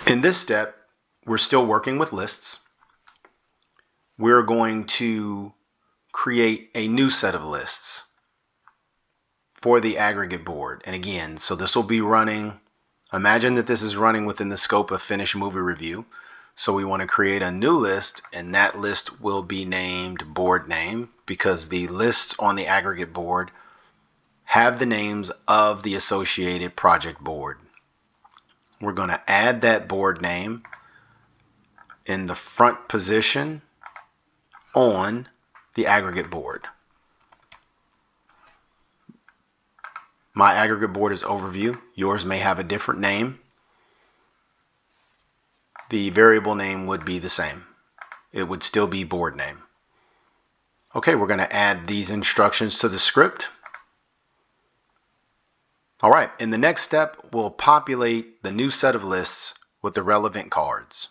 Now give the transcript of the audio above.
In this step, we're still working with lists. We're going to create a new set of lists for the aggregate board. And again, so this will be running, imagine that this is running within the scope of Finish Movie Review. So we want to create a new list, and that list will be named board name because the lists on the aggregate board have the names of the associated project board. We're going to add that board name in the front position on the aggregate board. My aggregate board is overview. Yours may have a different name. The variable name would be the same. It would still be board name. Okay, we're going to add these instructions to the script. All right, in the next step, we'll populate the new set of lists with the relevant cards.